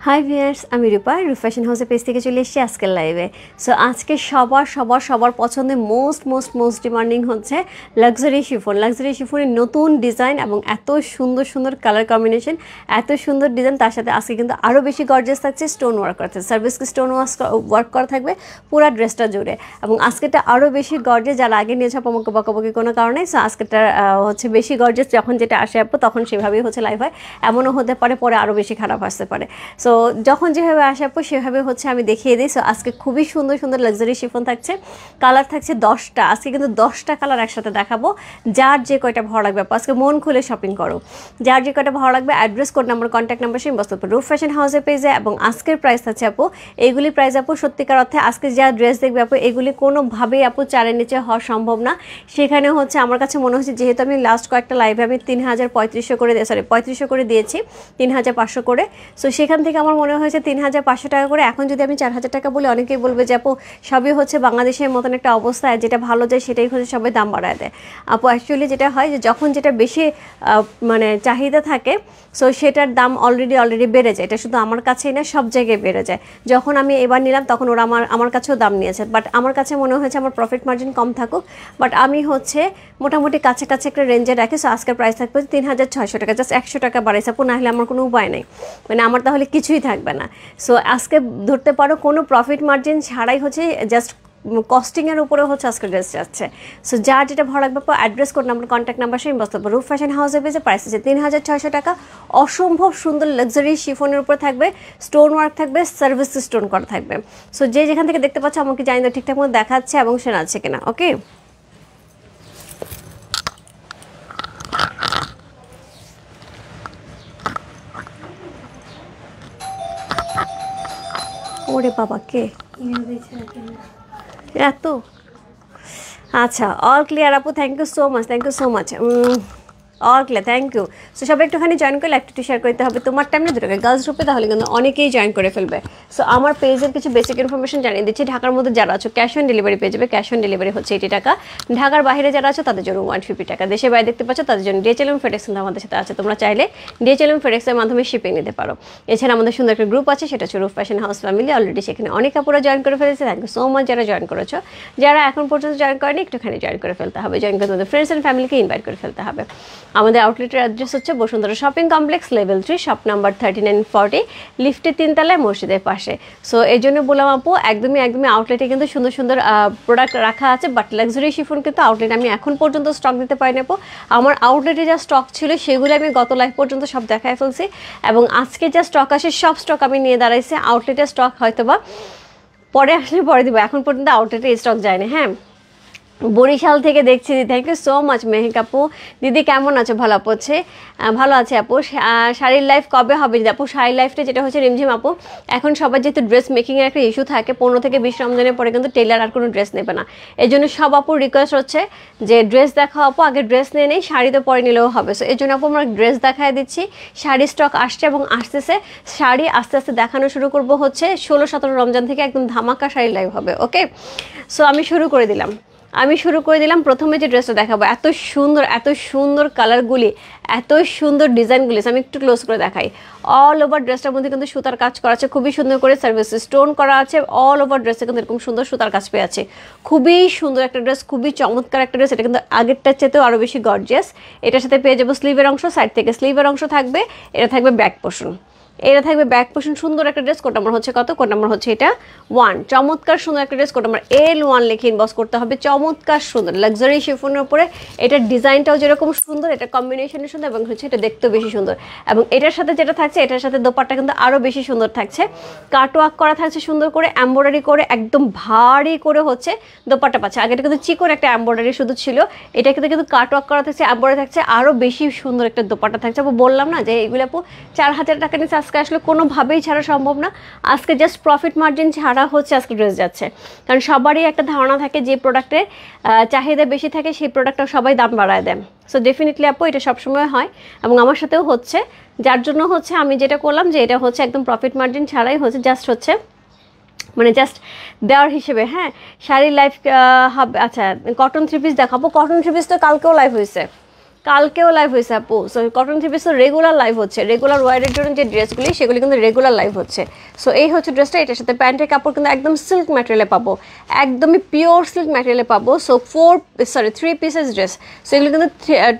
Hi viewers, আমি রূপা fashion হাউসের page থেকে চলে এসেছি আজকের লাইভে। সো আজকে সবার পছন্দের মোস্ট ডিমান্ডিং হচ্ছে লাক্সারি শিফনের নতুন ডিজাইন এবং এত সুন্দর কালার কম্বিনেশন, এত সুন্দর ডিজাইন। তার সাথে আজকে কিন্তু আরও বেশি গর্জিয়াস থাকছে, স্টোন ওয়ার্ক করা থাকছে, সার্ভিস স্টোন ওয়ার্ক করা থাকবে পুরো ড্রেসটা জুড়ে। এবং আজকেটা আরও বেশি গর্জিয়াস, যারা আগে নিয়েছে আমাকে বকাবকি কোনো কারণে। সো আজকেটা হচ্ছে বেশি গর্জিয়াস, যখন যেটা আসে আপু তখন সেভাবেই হচ্ছে লাইভ হয়। এমনও হতে পারে পরে আরও বেশি খারাপ আসতে পারে। সো যখন যেভাবে আসে আপু সেভাবে হচ্ছে আমি দেখিয়ে দিই। সো আজকে খুবই সুন্দর লাক্সারি শিফন থাকছে, কালার থাকছে 10টা। আজকে কিন্তু 10টা কালার একসাথে দেখাবো, যার যে কয়টা ভালো লাগবে আপু আজকে মন খুলে শপিং করো। যার যে কয়টা ভালো লাগবে address, code number, contact number সেই বস্তুপুর রূপ ফ্যাশন হাউসের পেজে। এবং আজকের প্রাইস আছে আপু, এইগুলি প্রাইস আপু সত্যিকার অর্থে আজকে যা ড্রেস দেখবে আপু এগুলি কোনোভাবেই আপু 4-এর নিচে হওয়া সম্ভব না। সেখানে হচ্ছে আমার কাছে মনে হচ্ছে, যেহেতু আমি লাস্ট কয়েকটা লাইভে আমি 3500 করে 3500 করে দিয়েছি, 3500 করে। সো সেখান থেকে আমার মনে হয়েছে 3500 টাকা করে। এখন যদি আমি 4000 টাকা বলি, অনেকেই বলবে যে আপু সবই হচ্ছে বাংলাদেশের মতন একটা অবস্থায় যেটা ভালো যায় সেটাই হচ্ছে সবাই দাম বাড়ায় দেয়। আপু অ্যাকচুয়ালি যেটা হয় যে যখন যেটা বেশি মানে চাহিদা থাকে, সো সেটার দাম অলরেডি বেড়ে যায়। এটা শুধু আমার কাছেই না, সব জায়গায় বেড়ে যায়। যখন আমি এবার নিলাম তখন ওরা আমার কাছেও দাম নিয়েছে, বাট আমার কাছে মনে হয়েছে আমার প্রফিট মার্জিন কম থাকুক, বাট আমি হচ্ছে মোটামুটি কাছাকাছি একটা রেঞ্জে রাখি। সো আজকের প্রাইস থাকবে 3600 টাকা, জাস্ট 100 টাকা বাড়াইছে আপু, না হলে আমার কোনো উপায় নেই, মানে আমার তাহলে কিছুই থাকবে না। সো আজকে ধরতে পারো কোনো প্রফিট মার্জিন ছাড়াই হচ্ছে জাস্ট কস্টিংয়ের উপরে হচ্ছে আজকে ড্রেস যাচ্ছে। সো যার যেটা ভালো লাগবে address, code number, contact number সেই বস্তুপুর রূপ ফ্যাশন হাউসের পেজে। প্রাইস আছে 3600 টাকা। অসম্ভব সুন্দর লাক্সারি শিফনের উপরে থাকবে, স্টোন ওয়ার্ক থাকবে, সার্ভিস স্টোন করা থাকবে। সো যে যেখান থেকে দেখতে পাচ্ছ আমাকে জানি না ঠিকঠাক মতো দেখাচ্ছে এবং শোনাচ্ছে কিনা। ওকে, ওরে বাবা কে এত, আচ্ছা অল ক্লিয়ার আপু, thank you so much all clear, thank you. So সবাই একটুখানি জয়েন করলে একটু শেয়ার করতে হবে তোমার টাইম না দুটোকে গার্লস গ্রুপে, তাহলে কিন্তু অনেকেই জয়েন করে ফেলবে। সো আমার পেজের কিছু বেসিক ইনফরমেশন জানিয়ে দিচ্ছি। ঢাকার মধ্যে যারা আছো ক্যাশ অন ডেলিভারি পেয়ে যাবে, ক্যাশ অন ডেলিভারি হচ্ছে 80 টাকা। ঢাকার বাইরে যারা আছো তাদের জন্য 150 টাকা। দেশের বাইরে দেখতে পাচ্ছ তাদের জন্য ডিএচএল এবং ফেডেক্স আমাদের সাথে আছে, তোমরা চাইলে ডিএচএল এবং ফেডেক্সের মাধ্যমে শিপিং নিতে পারো। এছাড়া আমাদের সুন্দর একটা গ্রুপ আছে, সেটা হচ্ছে রূপ ফ্যাশন হাউস ফ্যামিলি। অলরেডি সেখানে অনেক আপুরা জয়েন করে ফেলেছে, থ্যাংক ইউ সো মাচ যারা জয়েন করেছো। যারা এখন পর্যন্ত জয়েন করেনি একটুখানি জয়েন করে ফেলতে হবে, জয়েন করে তোমাদের ফ্রেন্ডস অ্যান্ড ফ্যামিলিকে ইনভাইট করে ফেলতে হবে। আমাদের আউটলেটের অ্যাড্রেস হচ্ছে Bashundhara shopping complex, level 3, shop number 3940, লিফটের 3 তলায় মসজিদের পাশে। সো এই জন্য বললাম আপু একদমই আউটলেটে কিন্তু সুন্দর প্রোডাক্ট রাখা আছে, বাট লাক্সারি শিফন কিন্তু আউটলেটে আমি এখন পর্যন্ত স্টক দিতে পারিনি আপু। আমার আউটলেটে যা স্টক ছিল সেগুলো আমি গত লাইভ পর্যন্ত সব দেখায় ফেলছি, এবং আজকে যা স্টক আসে সব স্টক আমি নিয়ে দাঁড়াইছি। আউটলেটের স্টক হয়তো বা পরে আসলে পরে দিব, এখন পর্যন্ত আউটলেটে স্টক যায়নি। হ্যাঁ, বরিশাল থেকে দেখছি দিদি, thank you so much Mehek আপু। দিদি কেমন আছো? ভালো আপু হচ্ছে, ভালো আছে আপু। শাড়ির লাইফ কবে হবে দিদি? আপু শাড়ির লাইফটা যেটা হচ্ছে রিমঝিম আপু, এখন সবার যেহেতু ড্রেস মেকিংয়ের একটা ইস্যু থাকে, 15 থেকে 20 রমজানের পরে কিন্তু টেলার আর কোনো ড্রেস নেবে না। এই জন্য সব আপুর রিকোয়েস্ট হচ্ছে যে ড্রেস দেখাও আপু, আগে ড্রেস নিয়ে নেই, শাড়ি তো পরে নিলেও হবে। সো এই জন্য আপু আমরা ড্রেস দেখায় দিচ্ছি, শাড়ির স্টক আসছে এবং আসতেছে। শাড়ি আস্তে আস্তে দেখানো শুরু করবো হচ্ছে 16-17 রমজান থেকে, একদম ধামাকা শাড়ির লাইভ হবে। ওকে, সো আমি শুরু করে দিলাম। প্রথমে যে ড্রেসটা দেখাবো, এত সুন্দর কালারগুলি, এত সুন্দর ডিজাইনগুলি, আমি একটু ক্লোজ করে দেখাই। অল ওভার ড্রেসটার মধ্যে কিন্তু সুতার কাজ করা আছে, খুবই সুন্দর করে সার্ভিস স্টোন করা আছে। অল ওভার ড্রেসে কিন্তু এরকম সুন্দর সুতার কাজ পেয়ে আছে। খুবই সুন্দর একটা ড্রেস, খুবই চমৎকার একটা ড্রেস। এটা কিন্তু আগেরটার চেয়েতেও আরও বেশি গর্জিয়াস। এটার সাথে পেয়ে যাবো স্লিভের অংশ, সাইড থেকে স্লিভের অংশ থাকবে। এটা থাকবে ব্যাক পোর্শন, সুন্দর একটা ড্রেস। কোড নাম্বার হচ্ছে কত? কোড নাম্বার হচ্ছে এটা 1। চমৎকার সুন্দর একটা ড্রেস, কোড নাম্বার L1 লিখে ইনবক্স করতে হবে। চমৎকার সুন্দর লাক্সারি শিফনের উপরে, এটার ডিজাইনটাও যেরকম সুন্দর, এটা কম্বিনেশনে সুন্দর, এবং হচ্ছে এটা দেখতেও বেশি সুন্দর। এবং এটার সাথে যেটা থাকছে, এটার সাথে দোপাট্টা কিন্তু আরও বেশি সুন্দর থাকছে। কাটওয়ার্ক করা থাকছে সুন্দর করে, এমব্রয়ডারি করে, একদম ভারী করে হচ্ছে দোপাট্টা পাচ্ছে। আগে এটা কিন্তু চিকন একটা এমব্রয়ডারি শুধু ছিল, এটা কিন্তু কাটওয়ার্ক করা থাকছে, এমব্রয়ডারি থাকছে, আরও বেশি সুন্দর একটা দোপাট্টা থাকছে। আপু বললাম না যে এগুলো আপু 4000 টাকা নিচে আজকে আসলে কোনোভাবেই ছাড়া সম্ভব না। আজকে জাস্ট প্রফিট মার্জিন ছাড়া হচ্ছে আজকে ড্রেস যাচ্ছে, কারণ সবারই একটা ধারণা থাকে যে প্রোডাক্টের চাহিদা বেশি থাকে সেই প্রোডাক্টটা সবাই দাম বাড়ায় দেয়। সো ডেফিনেটলি আপু এটা সবসময় হয়, এবং আমার সাথেও হচ্ছে। যার জন্য হচ্ছে আমি যেটা করলাম যে এটা হচ্ছে একদম প্রফিট মার্জিন ছাড়াই হচ্ছে, জাস্ট হচ্ছে মানে জাস্ট দেওয়ার হিসেবে। হ্যাঁ, শাড়ির লাইফ হবে। আচ্ছা, কটন থ্রি পিস দেখাবো। কটন থ্রি পিস তো কালকেও লাইভ হয়েছে, কালকেও লাইভ হয়েছে আপু। So cotton three piece regular live হচ্ছে, রেগুলার ওয়ারের জন্য যে ড্রেসগুলি সেগুলি কিন্তু রেগুলার লাইভ হচ্ছে। সো এই হচ্ছে ড্রেসটা, এটার সাথে প্যান্টের কাপড় কিন্তু একদম সিল্ক ম্যাটেরিয়ালে পাবো, একদমই পিওর সিল্ক ম্যাটেরিয়ালে পাবো। So 3 pieces dress. সো এগুলো কিন্তু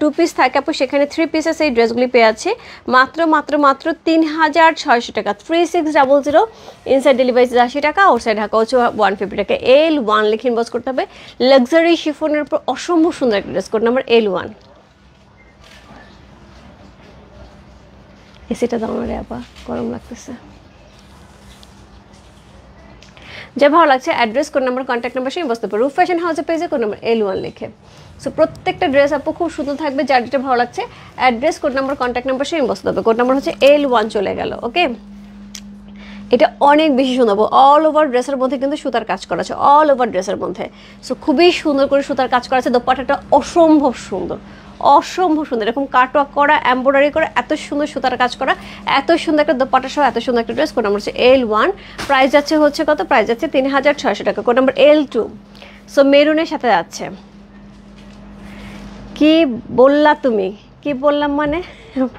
2 পিস থাকে আপু, সেখানে 3 পিসেস এই ড্রেসগুলি পেয়ে আছে মাত্র মাত্র মাত্র 3600 টাকা। 3600 ইনসাইড ডেলিভারি 80 টাকা, আউটসাইড ঢাকা হচ্ছে 150 টাকা। L1 লিখে ইনবক্স করতে হবে। লাক্সারি শিফনের উপর অসম্ভব সুন্দর একটা ড্রেস, কোড নাম্বার L1। এসিটা দাও না রে আপা, গরম লাগতেছে। যে ভালো লাগছে address, code number, contact number সেই বসতে পারো রূপ ফ্যাশন হাউসের পেজে কোড নাম্বার L1 লিখে। সো প্রত্যেকটা ড্রেস আপু খুব সুন্দর থাকবে, যার যেটা ভালো লাগছে address, code number, contact number সেই বসতে হবে। কোড নাম্বার হচ্ছে L1 চলে গেল। ওকে, এটা অনেক বেশি সুন্দর, অল ওভার ড্রেসের মধ্যে কিন্তু সুতার কাজ করা আছে, অল ওভার ড্রেসের মধ্যে। সো খুবই সুন্দর করে সুতার কাজ করা আছে, দোপাট্টাটা অসম্ভব সুন্দর, অসম্ভব সুন্দর, এরকম কাটওয়ার্ক করা, এমব্রয়ডারি করা, এত সুন্দর সুতার কাজ করা, এত সুন্দর একটা দোপাট্টা সহ এত সুন্দর একটা ড্রেস। কোড নাম্বার হচ্ছে L1, প্রাইস যাচ্ছে হচ্ছে কত, প্রাইস যাচ্ছে 3600 টাকা। Code number L2। সো মেরুনের সাথে যাচ্ছে। কি বললা তুমি, কি বললাম মানে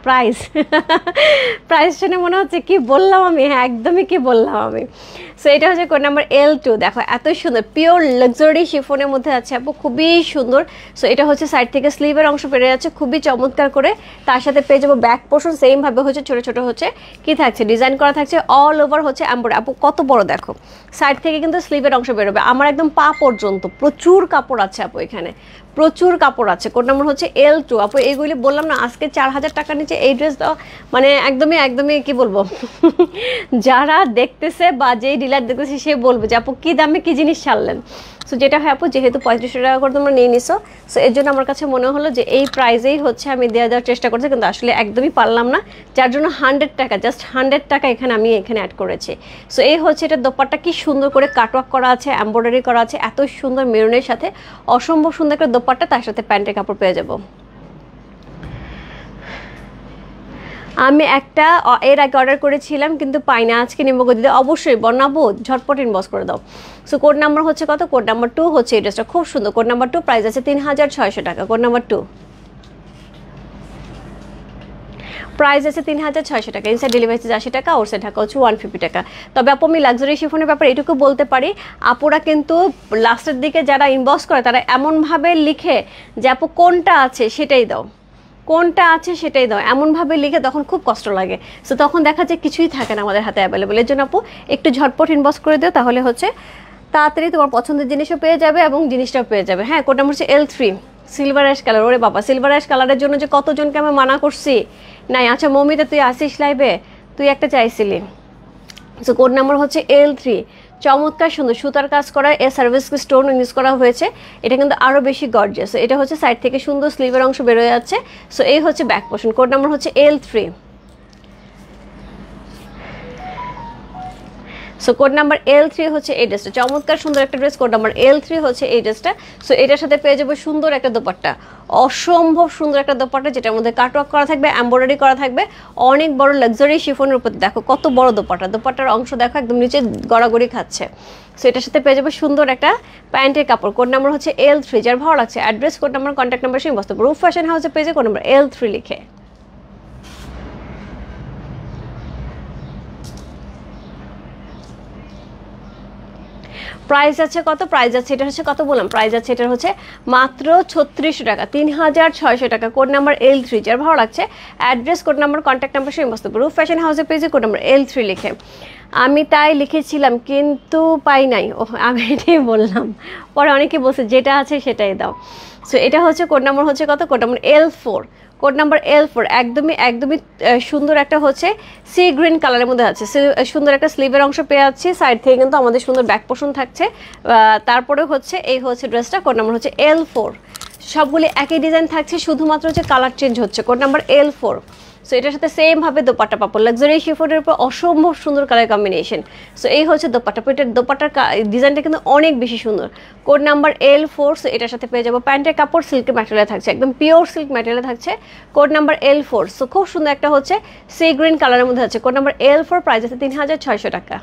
প্রাইস প্রাইস শুনে মনে হচ্ছে কি বললাম আমি, হ্যাঁ একদমই কি বললাম আমি। সো এটা হচ্ছে কোড নাম্বার L2। দেখো এত সুন্দর পিওর লাক্সারি শিফনের মধ্যে আছে আপু, খুবই সুন্দর। সো এটা হচ্ছে সাইড থেকে স্লিভের অংশ পেরে যাচ্ছে খুবই চমৎকার করে, তার সাথে পেয়ে যাবো ব্যাক পোর্শন সেমভাবে হচ্ছে ছোটো ছোটো হচ্ছে কি থাকছে, ডিজাইন করা থাকছে, অল ওভার হচ্ছে এমব্রয়ডারি। আপু কত বড় দেখো, সাইড থেকে কিন্তু স্লিভের অংশ বেরোবে আমার একদম পা পর্যন্ত, প্রচুর কাপড় আছে আপু এখানে, প্রচুর কাপড় আছে। কোড নাম্বার হচ্ছে L2 আপু। এইগুলি বললাম না আজকে 4000 টাকার নিচে এই ড্রেস দাও, মানে একদমই একদমই কি বলবো যারা দেখতেছে বা যেই ডিলার দেখতেছে সে বলবে যে আপু কী দামে কী জিনিস ছাড়লেন। সো যেটা হয় আপু, যেহেতু 3500 টাকা করে তোমরা নিয়ে নিছো, সো এর জন্য আমার কাছে মনে হলো যে এই প্রাইজেই হচ্ছে আমি দেওয়ার চেষ্টা করছি, কিন্তু আসলে একদমই পারলাম না, যার জন্য 100 টাকা, জাস্ট 100 টাকা এখানে আমি এখানে অ্যাড করেছি। সো এই হচ্ছে এটা দোপাট্টা, কি সুন্দর করে কাটওয়ার্ক করা আছে, এমব্রয়ডারি করা আছে, এত সুন্দর মেরুনের সাথে অসম্ভব সুন্দর একটা দোপাট্টা, তার সাথে প্যান্টের কাপড় পেয়ে যাবো। আমি একটা এর আগে অর্ডার করেছিলাম কিন্তু পাই না, আজকে নেবো দিদি। অবশ্যই বনাবো, ঝটপট ইনবক্স করে দাও। সো কোড নাম্বার হচ্ছে কত, কোড নাম্বার 2 হচ্ছে এই ড্রেসটা, খুব সুন্দর। কোড নাম্বার 2, প্রাইস আছে 3600 টাকা। কোড নাম্বার 2, প্রাইস আছে 3600 টাকা, ইনসাইড ডেলিভারি 80 টাকা, আউটসাইড ঢাকা হচ্ছে 150 টাকা। তবে আপু আমি লাক্সারি শিফনের ব্যাপারে এটুকু বলতে পারি, আপুরা কিন্তু লাস্টের দিকে যারা ইনবক্স করে তারা এমনভাবে লিখে যে আপু কোনটা আছে সেটাই দাও, কোনটা আছে সেটাই দাও, এমনভাবে লিখে তখন খুব কষ্ট লাগে। সো তখন দেখা যায় কিছুই থাকে না আমাদের হাতে অ্যাভেলেবেল। এর জন্য আপু একটু ঝটপট ইনবক্স করে দিও, তাহলে হচ্ছে তাড়াতাড়ি তোমার পছন্দের জিনিসও পেয়ে যাবে এবং জিনিসটাও পেয়ে যাবে। হ্যাঁ, কোড নাম্বার হচ্ছে L3, সিলভার অ্যাশ কালার। ওরে বাবা, সিলভার অ্যাশ কালারের জন্য যে কতজনকে আমি মানা করছি নাই। আচ্ছা মমিতা তুই আসিস লাইভে, তুই একটা চাইছিলি। সো কোড নাম্বার হচ্ছে L3, চমৎকার সুন্দর সুতার কাজ করা, এ সার্ভিস স্টোন ইউজ করা হয়েছে, এটা কিন্তু আরও বেশি গর্জিয়াস। এটা হচ্ছে সাইড থেকে সুন্দর স্লিভের অংশ বেরোয় যাচ্ছে। সো এই হচ্ছে ব্যাক পোর্শন। কোড নাম্বার হচ্ছে L3। So code number L3 হচ্ছে এই ড্রেসটা, চমৎকার সুন্দর একটা ড্রেস। কোড নাম্বার L3 হচ্ছে এই ড্রেসটা। সো এটার সাথে পেয়ে যাবো সুন্দর একটা দোপাট্টা, অসম্ভব সুন্দর একটা দোপাট্টা, যেটার মধ্যে কাটওয়ার্ক করা থাকবে, এমব্রয়ডারি করা থাকবে, অনেক বড় লাক্সারি শিফনের উপর। দেখো কত বড় দোপাট্টা, দোপাট্টার অংশ দেখো একদম নিচে গড়াগড়ি খাচ্ছে। সো এটার সাথে পেয়ে যাবো সুন্দর একটা প্যান্টের কাপড়। কোড নাম্বার হচ্ছে L3, যার ভালো লাগছে address, code number, contact number সেই বসতে পারো রূপ ফ্যাশন হাউসের পেজে কোড নাম্বার L3 লিখে। প্রাইস আছে কত, প্রাইস আছে এটা হচ্ছে কত বললাম, প্রাইস আছে এটা হচ্ছে মাত্র 3600 টাকা, 3600 টাকা। কোড নাম্বার L3, যার ভালো লাগছে address, code number, contact number সেই বসতে পারো রূপ ফ্যাশন হাউসের পেজে কোড নাম্বার L3 লিখে। আমি তাই লিখেছিলাম কিন্তু পাই নাই, ও আমি এটাই বললাম, পরে অনেকে বলছে যেটা আছে সেটাই দাও। সো এটা হচ্ছে কোড নাম্বার হচ্ছে কত, code number L4, code number L4, একদমই একদমই সুন্দর একটা হচ্ছে সি গ্রিন কালারের মধ্যে আছে, সুন্দর একটা স্লিভের অংশ পেয়ে যাচ্ছি, সাইড থেকে কিন্তু আমাদের সুন্দর ব্যাক পোর্শন থাকছে। তারপরে হচ্ছে এই হচ্ছে ড্রেসটা, কোড নাম্বার হচ্ছে L4, সবগুলি একই ডিজাইন থাকছে, শুধুমাত্র হচ্ছে কালার চেঞ্জ হচ্ছে। Code number L4। সো এটার সাথে সেমভাবে দোপাট্টা পাবো, লাক্সারি শিফনের উপর অসম্ভব সুন্দর কালার কম্বিনেশন। সো এই হচ্ছে দোপাট্টা, এটার দোপাট্টার ডিজাইনটা কিন্তু অনেক বেশি সুন্দর। Code number L4। সো এটার সাথে পেয়ে যাবো প্যান্টের কাপড়, সিল্ক ম্যাটেরিয়াল থাকছে, একদম পিওর সিল্ক ম্যাটেরিয়াল থাকছে। Code number L4। সো খুব সুন্দর একটা হচ্ছে সি গ্রিন কালারের মধ্যে আছে। কোড নাম্বার L4, প্রাইস আছে 3600 টাকা।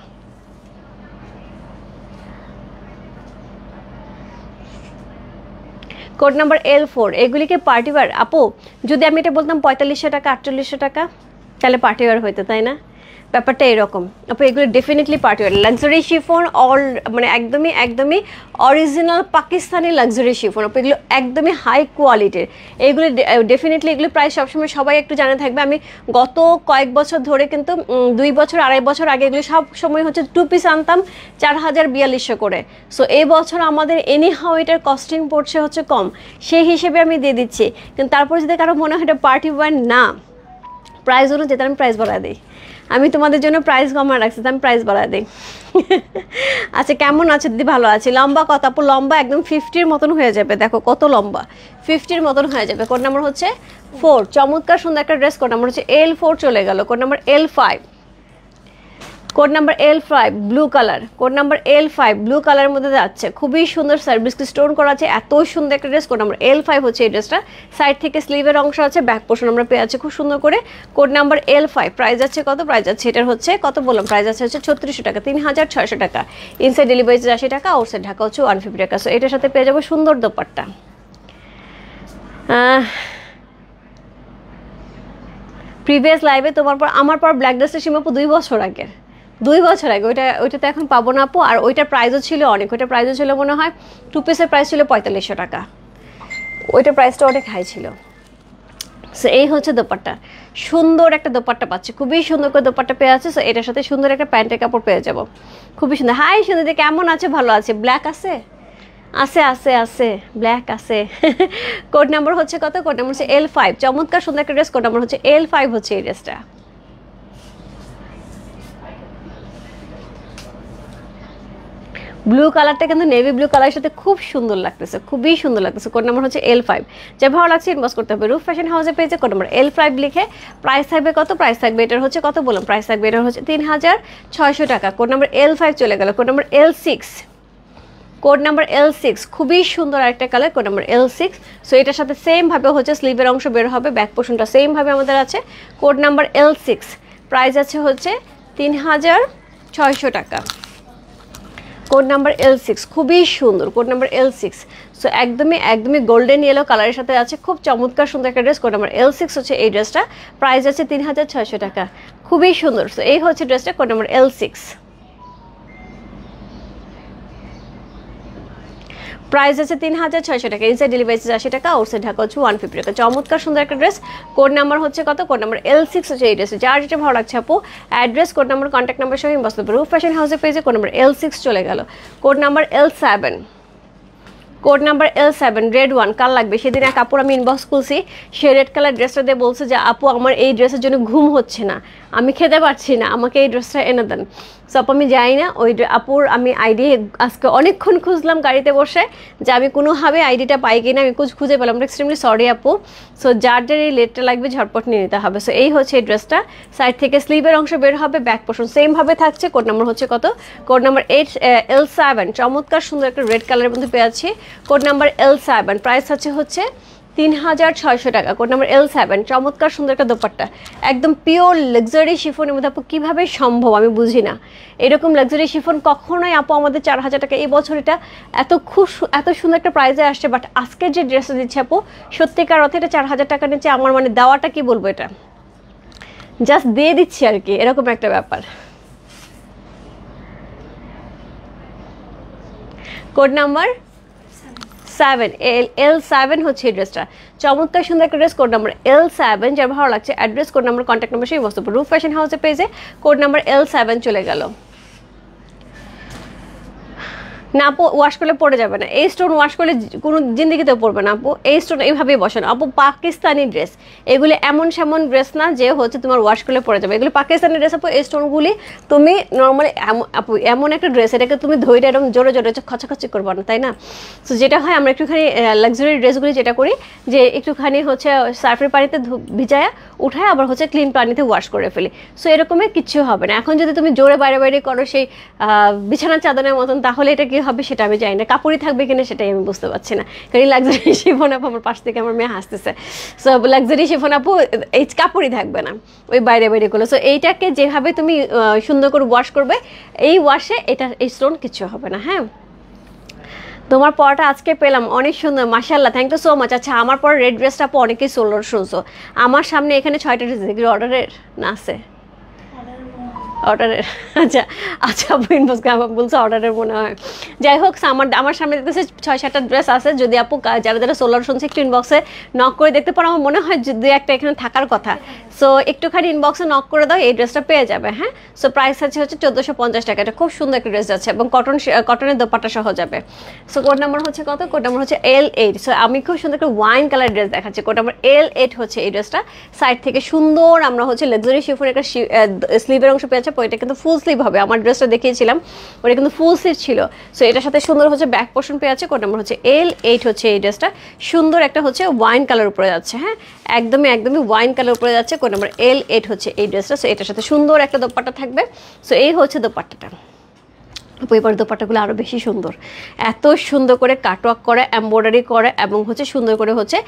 কোড নাম্বার L4, এগুলিকে পার্টিওয়ার আপু? যদি আমি এটা বলতাম 4500 টাকা 4800 টাকা তাহলে পার্টিওয়ার হইতো, তাই না? ব্যাপারটা এরকম আপু, এগুলো definitely party wear luxury chiffon, all মানে একদমই একদমই অরিজিনাল পাকিস্তানি লাক্সারি শিফন আপু, এগুলো একদমই হাই কোয়ালিটির। এগুলো ডেফিনেটলি এগুলো প্রায় সবসময় সবাই একটু জানা থাকবে। আমি গত কয়েক বছর ধরে কিন্তু 2 বছর 2.5 বছর আগে এগুলো সব সময় হচ্ছে 2 পিস আনতাম 4042 করে। সো এই বছর আমাদের এনিহাও এটার কস্টিং পড়ছে হচ্ছে কম, সেই হিসেবে আমি দিয়ে দিচ্ছি। কিন্তু তারপর যদি কারো মনে হয় এটা পার্টি ওয়ার না, প্রাইস অনুযায়ী আমি প্রাইস বাড়ায় দিই। আমি তোমাদের জন্য প্রাইস কমা রাখছি, আমি প্রাইস বাড়ায় দিই। আচ্ছা কেমন আছে দিদি? ভালো আছি। লম্বা কত আপু? লম্বা একদম 50-র মতন হয়ে যাবে, দেখো কত লম্বা, 50-র মতন হয়ে যাবে। কোড নাম্বার হচ্ছে 4, চমৎকার সুন্দর একটা ড্রেস। কোড নাম্বার হচ্ছে L4 চলে গেল। Code number L5, code number L5 blue colour, code number L5 blue কালারের মধ্যে যাচ্ছে, খুবই সুন্দর সার্ভিস স্টোন করা আছে, এত সুন্দর একটা ড্রেস। কোড নাম্বার L5 হচ্ছে এই ড্রেসটা, সাইড থেকে স্লিভের অংশ আছে, ব্যাক পোর্শন আমরা পেয়ে আছি খুব সুন্দর করে। কোড নাম্বার L5 প্রাইস আছে কত? প্রাইস আছে এটার হচ্ছে কত বললাম, প্রাইস আছে হচ্ছে 3600 টাকা, 3600 টাকা। ইনসাইড ডেলিভারি 80 টাকা, আউটসাইড ঢাকা হচ্ছে 150 টাকা। সো এটার সাথে পেয়ে যাবো সুন্দর দোপাট্টা। প্রিভিয়াস লাইভে তোমার পর আমার পর ব্ল্যাক ড্রেসের সীমাপু 2 বছর আগে, 2 বছর আগে, ওইটা তো এখন পাবো না আপু। আর ওইটার প্রাইসও ছিল অনেক, ওইটার প্রাইসও ছিল মনে হয় 2 পিসের প্রাইস ছিল 4500 টাকা, ওইটার প্রাইসটা অনেক হাই ছিল। সো এই হচ্ছে দোপাট্টা, সুন্দর একটা দোপাট্টা পাচ্ছি, খুবই সুন্দর করে দোপাট্টা পেয়ে আছে। সো এটার সাথে সুন্দর একটা প্যান্টের কাপড় পেয়ে যাবো, খুবই সুন্দর। হাই সুন্দর, কেমন আছে? ভালো আছে। ব্ল্যাক আছে? আছে আছে আছে, ব্ল্যাক আছে। কোড নাম্বার হচ্ছে কত? কোড নাম্বার হচ্ছে L5, চমৎকার সুন্দর একটা ড্রেস। কোড নাম্বার হচ্ছে L5 হচ্ছে এই ড্রেসটা। ব্লু কালারটা কিন্তু নেভি ব্লু কালারের সাথে খুব সুন্দর লাগতেছে, খুবই সুন্দর লাগতেছে। কোড নাম্বার হচ্ছে L5, যা ভালো লাগছে ইনবক্স করতে হবে। রূপ ফ্যাশন হাউসে পেয়েছে কোড নাম্বার L5 লিখে। প্রাইস থাকবে কত? প্রাইস থাকবে এটার হচ্ছে কত বললাম, প্রাইস থাকবে এটার হচ্ছে 3600 টাকা। কোড নাম্বার L5 চলে গেল। Code number L6, code number L6 খুবই সুন্দর আরেকটা colour, code number L6। So এটার সাথে সেম ভাবে হচ্ছে স্লিভের অংশ বের হবে, ব্যাক পোর্শনটা সেম ভাবে আমাদের আছে। কোড নাম্বার L6 প্রাইস আছে হচ্ছে 3600 টাকা। কোড নাম্বার L6 খুবই সুন্দর, কোড নাম্বার L6। সো একদমই একদমই গোল্ডেন ইয়েলো কালারের সাথে আছে, খুব চমৎকার সুন্দর একটা ড্রেস। কোড নাম্বার L6 হচ্ছে এই ড্রেসটা, প্রাইস আছে 3600 টাকা, খুবই সুন্দর। সো এই হচ্ছে ড্রেসটা, কোড নাম্বার L6, প্রাইস আছে 3600 টাকা। ইনসাইড ডেলিভারি 80 টাকা, আউটসাইড ঢাকা হচ্ছে 150 টাকা। চমৎকার সুন্দর একটা ড্রেস। কোড নাম্বার হচ্ছে কত? কোড নাম্বার L6 হচ্ছে এই ড্রেস। যার যেটা ভালো লাগছে আপু address, code number, contact number সহ ইনবক্স করবে। রূপ ফ্যাশন হাউসে পেয়েছে কোড নাম্বার L6 চলে গেল। Code number L7, code number L7 red one, কার লাগবে? সেদিন এক আপুর আমি ইনবক্স করছি, সে রেড কালার ড্রেসটা দিয়ে বলছে যে আপু আমার এই ড্রেসের জন্য ঘুম হচ্ছে না, আমি খেতে পারছি না, আমাকে এই ড্রেসটা এনে দেন। সো আপু আমি যাই না, ওই আপুর আমি আইডি আজকে অনেকক্ষণ খুঁজলাম গাড়িতে বসে, যে আমি কোনোভাবে আইডিটা পাই কিনা, আমি খুঁজে পেলাম। এক্সট্রিমলি সরি আপু। সো যার যার এই লেটটা লাগবে ঝটপট নিয়ে নিতে হবে। সো এই হচ্ছে এই ড্রেসটা, সাইড থেকে স্লিভের অংশ বের হবে, ব্যাক পোর্শন সেম ভাবে থাকছে। কোড নাম্বার হচ্ছে কত? কোড নাম্বার L7, চমৎকার সুন্দর একটা রেড কালারের মধ্যে পেয়ে আছি। কোড নাম্বার L7 প্রাইস হচ্ছে 3600 টাকা। কোড নাম্বার L7, চমৎকার সুন্দর একটা দোপাট্টা, একদম পিওর লাক্সারি শিফনের মধ্যে। আপু কীভাবে সম্ভব আমি বুঝি না, এরকম লাক্সারি শিফন কখনোই আপু আমাদের 4000 টাকা। এই বছর এটা এত সুন্দর একটা প্রাইসে আসছে, বাট আজকের যে ড্রেসটা দিচ্ছে আপু সত্যিকার অর্থে এটা 4000 টাকা নিচে। আমার মানে দেওয়াটা কি বলবো, এটা জাস্ট দিয়ে দিচ্ছি আর কি, এরকম একটা ব্যাপার। কোড নাম্বার 7, L7 হচ্ছে এই ড্রেসটা, চমৎকার সুন্দর একটা ড্রেস। কোড নাম্বার L7, যার ভালো লাগছে address, code number, contact number সেই বস্তু। রূপ ফ্যাশন হাউসে পেয়েছে কোড নাম্বার L7 চলে গেল। না আপু ওয়াশ করলে পড়ে যাবে না, এই স্টোন ওয়াশ করলে কোনো জিন্দিগিতেও পড়বে না আপু। এই স্টোন এইভাবেই বসানো আপু, পাকিস্তানি ড্রেস এগুলি, এমন সেমন ড্রেস না যে হচ্ছে তোমার ওয়াশ করলে পড়ে যাবে, এগুলো পাকিস্তানি ড্রেস আপু। এই স্টোনগুলি তুমি নর্মালি আপু এমন একটা ড্রেস, এটাকে তুমি ধৈর্য এরকম জোরে জোরে খচাখচি করবো না, তাই না? সো যেটা হয় আমরা একটুখানি লাক্সারি ড্রেসগুলি যেটা করি যে একটুখানি হচ্ছে সার্ফের পানিতে ভিজায়া উঠায় আবার হচ্ছে ক্লিন পানিতে ওয়াশ করে ফেলি। সো এরকমই কিচ্ছু হবে না। এখন যদি তুমি জোরে বাইরে বাইরে করো সেই বিছানার চাদরের মতন, তাহলে এটা কি হবে সেটা আমি জানি না, কাপড়ই থাকবে কিনা সেটাই আমি বুঝতে পারছি না। কারণ লাক্সারি শিফন আপু, আমার পাশ থেকে আমার মেয়ে হাসতেছে। সো লাক্সারি শিফন আপু এই কাপড়ই থাকবে না, ওই বাইরে বাইরে করলো। সো এইটাকে যেভাবে তুমি সুন্দর করে ওয়াশ করবে, এই ওয়াশে এই স্টোন কিছু হবে না। হ্যাঁ, তোমার পরাটা আজকে পেলাম, অনেক সুন্দর, মাশাআল্লাহ, থ্যাংক ইউ সো মাচ। আচ্ছা, আমার পর রেড ড্রেসটা আপু অনেকেই সোল্ডার শুনছো, আমার সামনে এখানে 6টা ড্রেস দেখি, অর্ডারের না আছে অর্ডারের? আচ্ছা আচ্ছা, আপু ইনবক্স বলছে অর্ডারের মনে হয়। যাই হোক, আমার সামনে দেখতেছে 6-7টা ড্রেস আছে। যদি আপু যারা যারা সোলার শুনছে একটু ইনবক্সে নক করে দেখতে পারো, আমার মনে হয় যে 2-1টা এখানে থাকার কথা। সো একটুখানি ইনবক্সে নক করে দাও, এই ড্রেসটা পেয়ে যাবে। হ্যাঁ, সো প্রাইস আছে হচ্ছে 1450 টাকা। এটা খুব সুন্দর একটা ড্রেস আছে এবং কটনের দোপাট্টা সহ যাবে। সো কোড নাম্বার হচ্ছে কত? কোড নাম্বার হচ্ছে L8। সো আমি খুব সুন্দর একটা ওয়াইন কালার ড্রেস দেখাচ্ছি, কোড নাম্বার L8 হচ্ছে এই ড্রেসটা। সাইড থেকে সুন্দর আমরা হচ্ছে লাক্সারি শিফন একটা স্লিভের অংশ পেয়েছে। এটা কিন্তু ফুল স্লিভ হবে, আমার ড্রেসটা দেখিয়েছিলাম ওটা কিন্তু ফুল স্লিভ ছিল। সো এটার সাথে সুন্দর হচ্ছে ব্যাক পোর্শন পেয়ে আছে। কোড নাম্বার হচ্ছে L8 হচ্ছে এই ড্রেসটা। সুন্দর একটা হচ্ছে ওয়াইন কালার উপরে যাচ্ছে, হ্যাঁ একদমই একদমই ওয়াইন কালার উপরে যাচ্ছে। কোড নাম্বার L8 হচ্ছে এই ড্রেসটা। সো এটার সাথে সুন্দর একটা দোপাট্টা থাকবে। সো এই হচ্ছে দোপাট্টাটা। এবার দোপাট্টাগুলো আরও বেশি সুন্দর, এত সুন্দর করে কাটওয়ার্ক করে, এমব্রয়ডারি করে এবং হচ্ছে সুন্দর করে হচ্ছে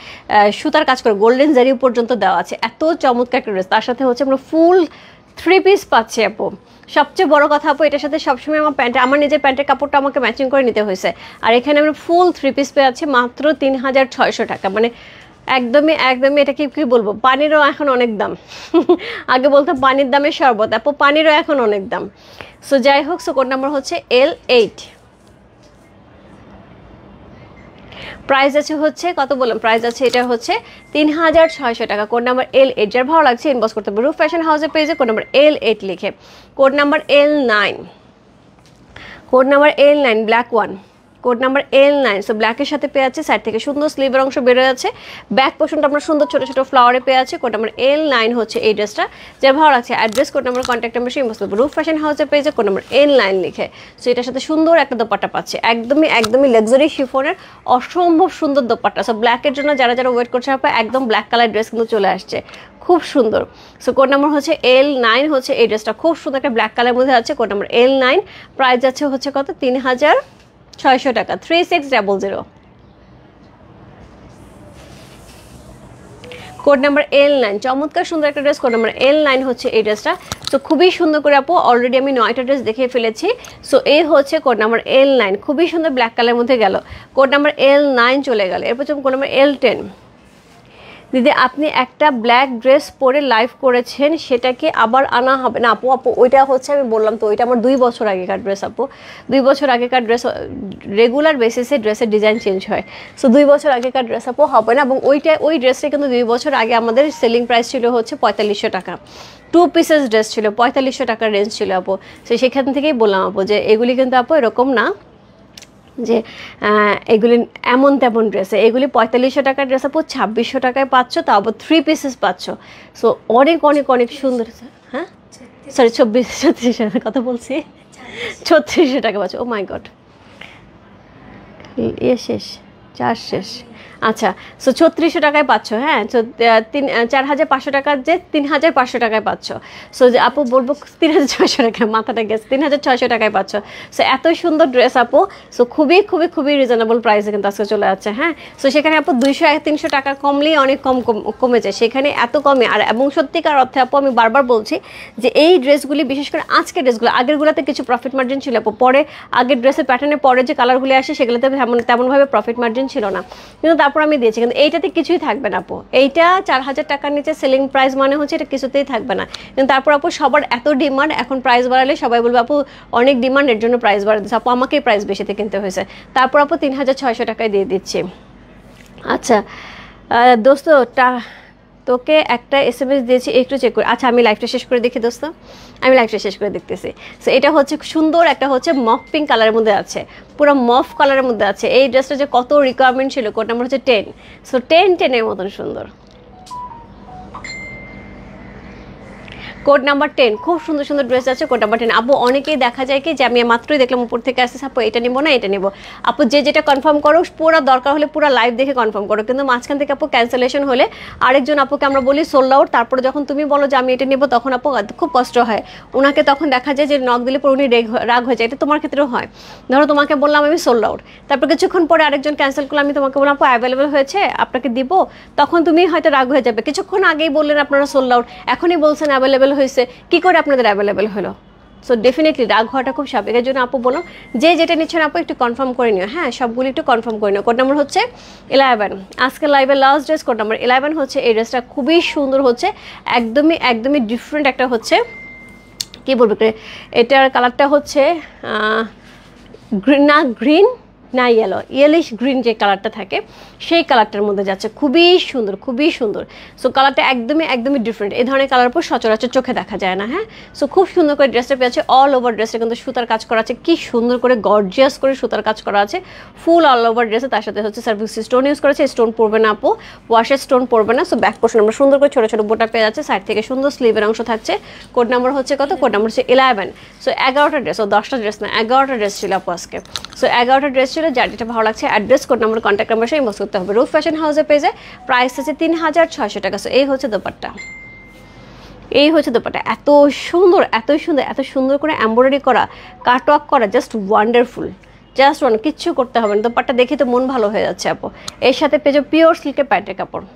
সুতার কাজ করে, গোল্ডেন জারি পর্যন্ত দেওয়া আছে। এত চমৎকার একটা ড্রেস, তার সাথে হচ্ছে আমরা ফুল 3 পিস পাচ্ছি আপু। সবচেয়ে বড় কথা আপু, এটার সাথে সবসময় আমার নিজের প্যান্টের কাপড়টা আমাকে ম্যাচিং করে নিতে হয়েছে। আর এখানে আমরা ফুল 3 পিস পেয়ে আছি মাত্র 3600 টাকা। মানে একদমই একদমই এটা কি বলবো, পানিরও এখন অনেক দাম। আগে বলতো পানির দামের শরবত, আপু পানিরও এখন অনেক দাম। সো যাই হোক, সো কোড নাম্বার হচ্ছে L8। প্রাইস আছে হচ্ছে কত বললাম, প্রাইস আছে এটা হচ্ছে 3600 টাকা। Code number L8। যার ভালো লাগছে ইনবক্স করতে হবে রূপ ফ্যাশন হাউসের পেজে কোড নাম্বার L8 লিখে। Code number L9, code number L9 black one, code number L9। So ব্ল্যাকের সাথে পেয়ে আছে, সাইড থেকে সুন্দর স্লিভের অংশ বেরোয় আছে, ব্যাক পোর্শনটা আমরা সুন্দর ছোটো ছোটো ফ্লাওয়ারে পেয়ে আছে। কোড নাম্বার L9 হচ্ছে এই ড্রেসটা। যার ভালো লাগছে address, code number, contact number সেই মতো রূপ ফ্যাশন হাউসের পেজে কোড নাম্বার L9 লিখে। সো এটার সাথে সুন্দর একটা দোপাট্টা পাচ্ছে, একদমই একদমই লাক্সারি শিফনের অসম্ভব সুন্দর দোপাট্টা। সো ব্ল্যাকের জন্য যারা যারা ওয়েট করছে আপা, একদম ব্ল্যাক কালার ড্রেস কিন্তু চলে আসছে, খুব সুন্দর। সো কোড নাম্বার হচ্ছে L9 হচ্ছে এই ড্রেসটা, খুব সুন্দর একটা ব্ল্যাক কালারের মধ্যে আছে। Code number L9। প্রাইস আছে হচ্ছে কত? 3600 টাকা, 3600। কোড নাম্বার L9, চমৎকার সুন্দর একটা ড্রেস। কোড নাম্বার L9 হচ্ছে এই ড্রেসটা। তো খুবই সুন্দর করে আপু, অলরেডি আমি 9টা ড্রেস দেখিয়ে ফেলেছি। সো এই হচ্ছে কোড নাম্বার L9, খুবই সুন্দর ব্ল্যাক কালারের মধ্যে গেল। কোড নাম্বার L9 চলে গেল। এরপর কোড নাম্বার L10। দিদি আপনি একটা ব্ল্যাক ড্রেস পরে লাইভ করেছেন, সেটাকে আবার আনা হবে না? আপু আপু ওইটা হচ্ছে আমি বললাম তো, ওইটা আমার 2 বছর আগেকার ড্রেস আপু। 2 বছর আগেকার ড্রেস, রেগুলার বেসিসে ড্রেসের ডিজাইন চেঞ্জ হয়। সো 2 বছর আগেকার ড্রেস আপু হবে না। এবং ওই ড্রেসটা কিন্তু 2 বছর আগে আমাদের সেলিং প্রাইস ছিল হচ্ছে 4500 টাকা। 2 পিসেস ড্রেস ছিল, 4500 টাকার রেঞ্জ ছিল আপু। সো সেখান থেকেই বললাম আপু যে এগুলি কিন্তু আপু এরকম না যে এগুলি এমন তেমন ড্রেসে, এগুলি 4500 টাকার ড্রেস আপু 2600 টাকায় পাচ্ছ, তাও আবার 3 পিসেস পাচ্ছ। সো অনেক অনেক অনেক সুন্দর। হ্যাঁ সরি, 3600 কথা বলছি, 3600 টাকা পাচ্ছ। ও মাই গড, শেষ, 4 শেষ। আচ্ছা, সো 3600 টাকায় পাচ্ছ। হ্যাঁ, 4500 টাকার যে 3500 টাকায় পাচ্ছ। সো যে আপু বলবো 3600 টাকায়, মাথাটা গেছে, 3600 টাকায় পাচ্ছ। সো এত সুন্দর ড্রেস আপু। সো খুবই খুবই খুবই রিজনেবল প্রাইসে কিন্তু আজকে চলে যাচ্ছে। হ্যাঁ, সো সেখানে আপু 200-300 টাকা কমলেই অনেক কমে যায়, সেখানে এত কমে। আর এবং সত্যিকার অর্থে আপু আমি বারবার বলছি যে এই ড্রেসগুলি, বিশেষ করে আজকের ড্রেসগুলো, আগেরগুলোতে কিছু প্রফিট মার্জিন ছিল আপু, পরে আগের ড্রেসের প্যাটার্নের পরে যে কালারগুলি আসে সেগুলোতে তেমনভাবে প্রফিট মার্জিন ছিল না, কিন্তু তারপর আমি দিয়েছি। কিন্তু এইটাতে কিছুই থাকবে না আপু, এইটা 4000 টাকার নিচে সেলিং প্রাইস মানে হচ্ছে এটা কিছুতেই থাকবে না। কিন্তু তারপর আপু সবার এত ডিমান্ড, এখন প্রাইস বাড়ালে সবাই বলবে আপু অনেক ডিমান্ড, এর জন্য প্রাইস বাড়া দিচ্ছে। আপু আমাকেই প্রাইস বেশিতে কিনতে হয়েছে, তারপর আপু 3600 টাকায় দিয়ে দিচ্ছি। আচ্ছা দোস্ত, তোকে একটা SMS দিয়েছি, একটু চেক করে। আচ্ছা আমি লাইভটা শেষ করে দেখি দোস্ত, আমি লাইভটা শেষ করে দেখতেছি। সো এটা হচ্ছে সুন্দর একটা হচ্ছে মফ পিঙ্ক কালারের মধ্যে আছে, পুরো মফ কালারের মধ্যে আছে। এই ড্রেসটা যে কত রিকোয়ারমেন্ট ছিল, কোড নাম্বার হচ্ছে 10। সো 10-10 মতন সুন্দর। কোড নাম্বার 10, খুব সুন্দর সুন্দর ড্রেস আছে। কোড নাম্বার 10 আপু, অনেকেই দেখা যায় কি যে আমি মাত্রই দেখলাম উপর থেকে আসছে, আপু এটা নিবো না এটা নিবো। আপু যে যেটা কনফার্ম করো, পুরো দরকার হলে পুরো লাইভ দেখে কনফার্ম করো, কিন্তু মাঝখান থেকে আপু ক্যান্সেলেশন হলে আরেকজন আপুকে আমরা বলি সোল্ড আউট, তারপরে যখন তুমি বলো যে আমি এটা নিবো, তখন আপু খুব কষ্ট হয় ওনাকে। তখন দেখা যায় যে নক দিলে পুরো উনি রাগ হয়ে যায়। এটা তোমার ক্ষেত্রেও হয়, ধরো তোমাকে বললাম আমি সোল্ড আউট, তারপর কিছুক্ষণ পরে আরেকজন ক্যান্সেল করলাম, আমি তোমাকে বললাম আপু অ্যাভেলেবেল হয়েছে আপনাকে দিব, তখন তুমি হয়তো রাগ হয়ে যাবে। কিছুক্ষণ আগেই বললেন আপনারা সোল্ড আউট, এখনই বলছেন অ্যাভেলেবেল হয়েছে, কি করে আপনাদের অ্যাভেলেবেল হলো? সো ডেফিনেটলি রাগ হওয়াটা খুব স্বাভাবিক। এর জন্য আপু বললাম যে যেটা নিচ্ছেন আপু একটু কনফার্ম করে নিও, হ্যাঁ সবগুলি একটু কনফার্ম করে নিও। কোড নাম্বার হচ্ছে 11, আজকে লাইভের লাস্ট ড্রেস কোড নাম্বার 11 হচ্ছে। এই ড্রেসটা খুবই সুন্দর হচ্ছে, একদমই ডিফারেন্ট একটা হচ্ছে, কী বলবো, এটার কালারটা হচ্ছে গ্রিন না ইয়েলিশ গ্রিন যে কালারটা থাকে সেই কালারটার মধ্যে যাচ্ছে, খুবই সুন্দর। সো কালারটা একদমই ডিফারেন্ট। এই ধরনের কালার উপর সচরাচর চোখে দেখা যায় না, হ্যাঁ। সো খুব সুন্দর করে ড্রেসটা পেয়েছে, অল ওভার ড্রেসটা কিন্তু সুতার কাজ করা আছে, কি সুন্দর করে গর্জিয়াস করে সুতার কাজ করা আছে ফুল অল ওভার ড্রেসে। তার সাথে হচ্ছে সার্ভিস স্টোন ইউজ করেছে, স্টোন পড়বে না আপু, ওয়াশের স্টোন পড়বে না। সো ব্যাক পোর্শন আমরা সুন্দর করে ছোটো ছোটো বোটা পেয়ে যাচ্ছে, সাইড থেকে সুন্দর স্লিভের অংশ থাকছে। কোড নাম্বার হচ্ছে কত? কোড নাম্বার হচ্ছে 11। সো 11টা ড্রেস, 10টা ড্রেস না 11টা ড্রেস ছিল আপু আজকে। সো 11টা ড্রেস ছিল, যার যেটা ভালো লাগছে address code number contact number সে ইনবক্স করতে হবে। রূপ ফ্যাশন হাউসের পেজে প্রাইস আছে 3600 টাকা। সো এই হচ্ছে দোপাট্টা, এত সুন্দর করে এমব্রয়ডারি করা, কাটওয়ার্ক করা, জাস্ট ওয়ান্ডারফুল, কিচ্ছু করতে হবে না। দোপাট্টা দেখে তো মন ভালো হয়ে যাচ্ছে আপু। এর সাথে পেজে পিওর সিল্কের প্যান্টের কাপড়।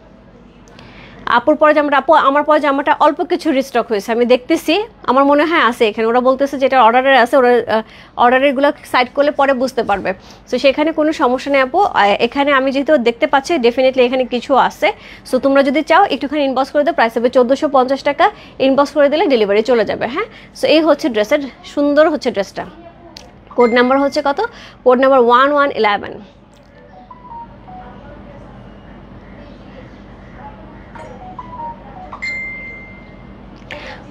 আপুর পরে জামাটা, আপু আমার পরে জামাটা অল্প কিছু রিস্টক হয়েছে, আমি দেখতেছি, আমার মনে হয় আছে এখানে। ওরা বলতেছে যেটা অর্ডারে আছে, ওরা অর্ডারেরগুলো সাইড করলে পরে বুঝতে পারবে। সো সেখানে কোনো সমস্যা নেই আপু। এখানে আমি যেহেতু দেখতে পাচ্ছি ডেফিনেটলি এখানে কিছু আছে। সো তোমরা যদি চাও একটুখানি ইনবক্স করে দাও, প্রাইস হবে 1450 টাকা। ইনবক্স করে দিলে ডেলিভারি চলে যাবে, হ্যাঁ। সো এই হচ্ছে ড্রেসের, সুন্দর হচ্ছে ড্রেসটা। কোড নাম্বার হচ্ছে কত? Code number 1111।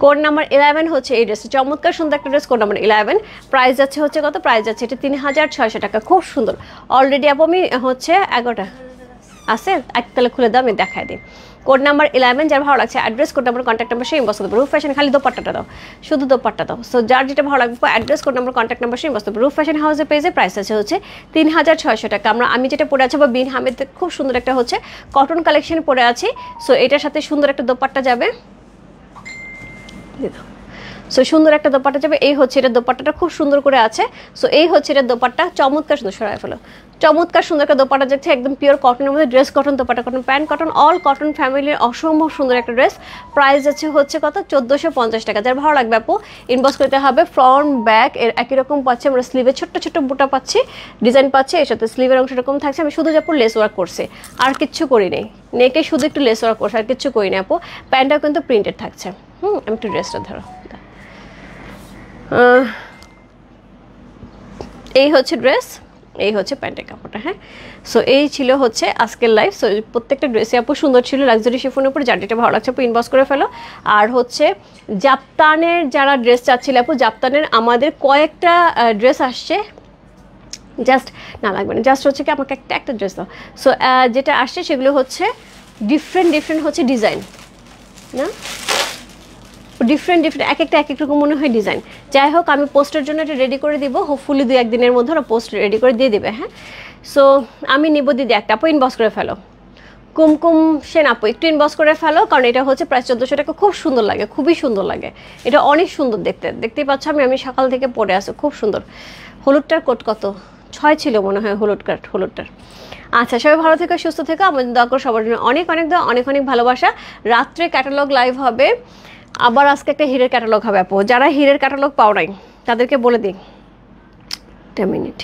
কোড নাম্বার 11 হচ্ছে এই ড্রেস, চমৎকার সুন্দর একটা ড্রেস। কোড নাম্বার 11, প্রাইস যাচ্ছে হচ্ছে কত? প্রাইস যাচ্ছে এটা 3600 টাকা। খুব সুন্দর। অলরেডি আপু আমি হচ্ছে 11টা আছে, একতলা খুলে দাও, আমি দেখাই দিই। কোড নাম্বার 11, যার ভালো লাগছে address code number contact number সেই ইনবক্স করতে পারো। রূপ ফ্যাশন, খালি দোপাট্টাটা দাও, শুধু দোপাট্টা দাও। সো যার যেটা ভালো লাগবে address code number contact number সেই ইনবক্স করতে পারো। রূপ ফ্যাশন হাউসের পেজে প্রাইস আছে হচ্ছে 3600 টাকা। আমি যেটা পরে আছি বা বিন হামিদ, খুব সুন্দর একটা হচ্ছে কটন কালেকশন পরে আছি। সো এটার সাথে সুন্দর একটা দোপাট্টা যাবে, সো সুন্দর একটা দোপাট্টা যাবে। এই হচ্ছে এটা দোপাট্টাটা খুব সুন্দর করে আছে। সো এই হচ্ছে এটা দোপাট্টা, চমৎকার সুন্দর, সরাই ফেলো, চমৎকার সুন্দর একটা দোপাট্টা যাচ্ছে, একদম পিওর কটনের মধ্যে। Dress cotton, dupatta cotton, pant cotton, all cotton ফ্যামিলির অসম্ভব সুন্দর একটা ড্রেস। প্রাইস আছে হচ্ছে কত? 1450 টাকা। যার ভালো লাগবে আপু ইনবক্স করতে হবে। ফ্রন্ট ব্যাক এর একই রকম পাচ্ছি আমরা, স্লিভে ছোট্ট বুটা পাচ্ছি, ডিজাইন পাচ্ছি। এর সাথে স্লিভের অংশ এরকম থাকছে। আমি শুধু আপু লেস ওয়ার্ক করছি, আর কিচ্ছু করি নেই, নেকে শুধু একটু লেস ওয়ার্ক করছে, আর কিচ্ছু করি না আপু। প্যান্টটাও কিন্তু প্রিন্টেড থাকছে। আমি একটু ড্রেসটা ধরো, এই হচ্ছে ড্রেস, এই হচ্ছে প্যান্টের কাপড়টা, হ্যাঁ। সো এই ছিল হচ্ছে আজকের লাইভ। সো প্রত্যেকটা ড্রেসে আপু সুন্দর ছিল, লাক্সারি শিফনের উপর। যার যেটা ভালো লাগছে আপু ইনবক্স করে ফেলো। আর হচ্ছে জাপ্তানের যারা ড্রেস চাচ্ছিল আপু, জাপ্তানের আমাদের কয়েকটা ড্রেস আসছে, জাস্ট না লাগবে না, জাস্ট হচ্ছে কি আমাকে একটা ড্রেস দাও। সো যেটা আসছে সেগুলো হচ্ছে ডিফারেন্ট হচ্ছে ডিজাইন, না ডিফারেন্ট এক এক রকম মনে হয় ডিজাইন। যাই হোক, আমি পোস্টের জন্য এটা রেডি করে দিব, হোপফুলি 2-1 দিনের মধ্যে ওরা পোস্ট রেডি করে দিয়ে দেবে, হ্যাঁ। সো আমি নিব দিদি একটা, আপু ইনবক্স করে ফেলো। কুমকুম সেন আপু একটু ইনবক্স করে ফেলো, কারণ এটা হচ্ছে প্রায় 1400 টাকা। খুব সুন্দর লাগে, খুবই সুন্দর লাগে, এটা অনেক সুন্দর দেখতেই পাচ্ছ। আমি সকাল থেকে পরে আসি, খুব সুন্দর। হলুদটার কোট কত? 6 ছিল মনে হয় হলুদটার। আচ্ছা, সবাই ভালো থেকো, সুস্থ থেকো। আমাদের দোয়া করো সবার জন্য, অনেক ভালোবাসা। রাত্রে ক্যাটালগ লাইভ হবে, আবার আজকে একটা হীরের ক্যাটালগ হবে আপু। যারা হীরের ক্যাটালগ পাও নাই তাদেরকে বলে দিই, 1 মিনিট।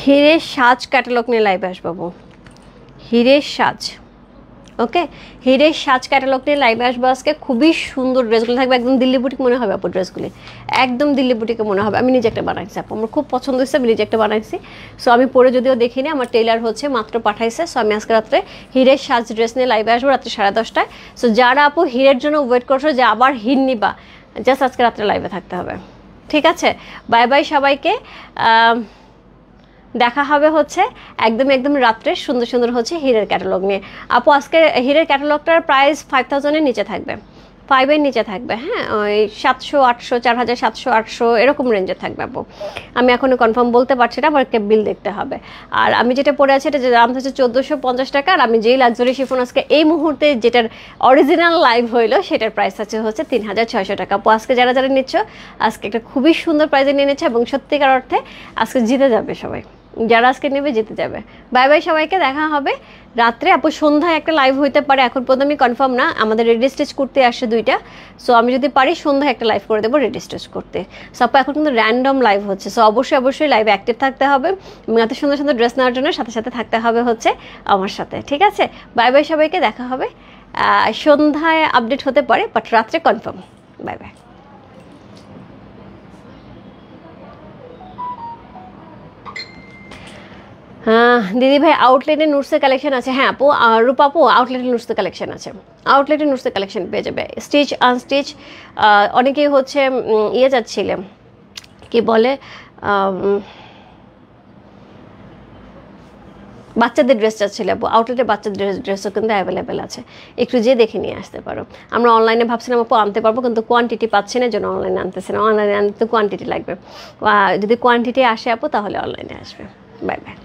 হীরের সাজ ক্যাটালগ নিয়ে লাইভে আসবো, হীরের সাজ, ওকে। হীরের সাজ ক্যাটালগ নিয়ে লাইভে আসবো আজকে। খুবই সুন্দর ড্রেসগুলো থাকবে, একদম দিল্লি বুটিক মনে হবে আপু ড্রেসগুলি, একদম দিল্লি বুটিকে মনে হবে। আমি নিজে একটা বানাইছি আপু, আমার খুব পছন্দ হয়েছে, আমি নিজে একটা বানাইছি। সো আমি পরে যদিও দেখিনি, আমার টেলার হচ্ছে মাত্র পাঠাইছে। সো আমি আজকে রাত্রে হীরের সাজ ড্রেস নিয়ে লাইভে আসবো রাত্রে 10:30টায়। সো যারা আপু হীরের জন্য ওয়েট করছো যে আবার হির নিবা, জাস্ট আজকে রাত্রে লাইভে থাকতে হবে, ঠিক আছে। বাই বাই সবাইকে, দেখা হবে হচ্ছে একদম রাত্রে সুন্দর হচ্ছে হীরের ক্যাটালগ নিয়ে। আপু আজকে হীরের ক্যাটালগটার প্রাইস 5000-এর নিচে থাকবে, 5-এর নিচে থাকবে, হ্যাঁ, ওই 700, 800, 4000, 700, 800 এরকম রেঞ্জে থাকবে আপু। আমি এখনও কনফার্ম বলতে পারছি না, আমার একটা বিল দেখতে হবে। আর আমি যেটা পরে আছি এটা দাম হচ্ছে 1450 টাকা। আর আমি যেই লাক্সারি শিফন আজকে এই মুহূর্তে যেটার অরিজিনাল লাইভ হইলো সেটার প্রাইস হচ্ছে 3600 টাকা। আপু আজকে যারা যারা নিচ্ছ আজকে একটা খুবই সুন্দর প্রাইসে নিয়ে নিচ্ছে, এবং সত্যিকার অর্থে আজকে জিতে যাবে সবাই, যারা আজকে নেবে জিতে যাবে। বাই বাই সবাইকে, দেখা হবে রাত্রে। আপু সন্ধ্যায় একটা লাইভ হইতে পারে, এখন পর্যন্ত আমি কনফার্ম না, আমাদের রেডি স্টিচ করতে আসছে 2টা। সো আমি যদি পারি সন্ধ্যায় একটা লাইভ করে দেবো রেডি স্টিচ করতে। সো আপু এখন কিন্তু র্যান্ডম লাইভ হচ্ছে, সো অবশ্যই লাইভে অ্যাক্টিভ থাকতে হবে এবং এত সুন্দর সুন্দর ড্রেস নেওয়ার জন্য সাথে সাথে থাকতে হবে হচ্ছে আমার সাথে, ঠিক আছে? বাই বাই সবাইকে, দেখা হবে সন্ধ্যায়, আপডেট হতে পারে বাট রাত্রে কনফার্ম। Bye bye. দিদি ভাই আউটলেটে নুটসের কালেকশন আছে? হ্যাঁ আপু, রূপা আপু আউটলেটে নুটসের কালেকশন আছে, আউটলেটে নুটসের কালেকশন পেয়ে যাবে, স্টিচ আনস্টিচ। অনেকেই হচ্ছে ইয়ে যাচ্ছিলেন, কি বলে, বাচ্চাদের ড্রেস চাচ্ছিল আপু, আউটলেটে বাচ্চাদের ড্রেসও কিন্তু অ্যাভেলেবেল আছে, একটু যেয়ে দেখে নিয়ে আসতে পারো। আমরা অনলাইনে ভাবছিলাম আপু আনতে পারবো, কিন্তু কোয়ান্টিটি পাচ্ছি না, জন্য অনলাইনে আনতেছি না। অনলাইনে আনতে কোয়ান্টিটি লাগবে, যদি কোয়ান্টিটি আসে আপু তাহলে অনলাইনে আসবে। Bye bye.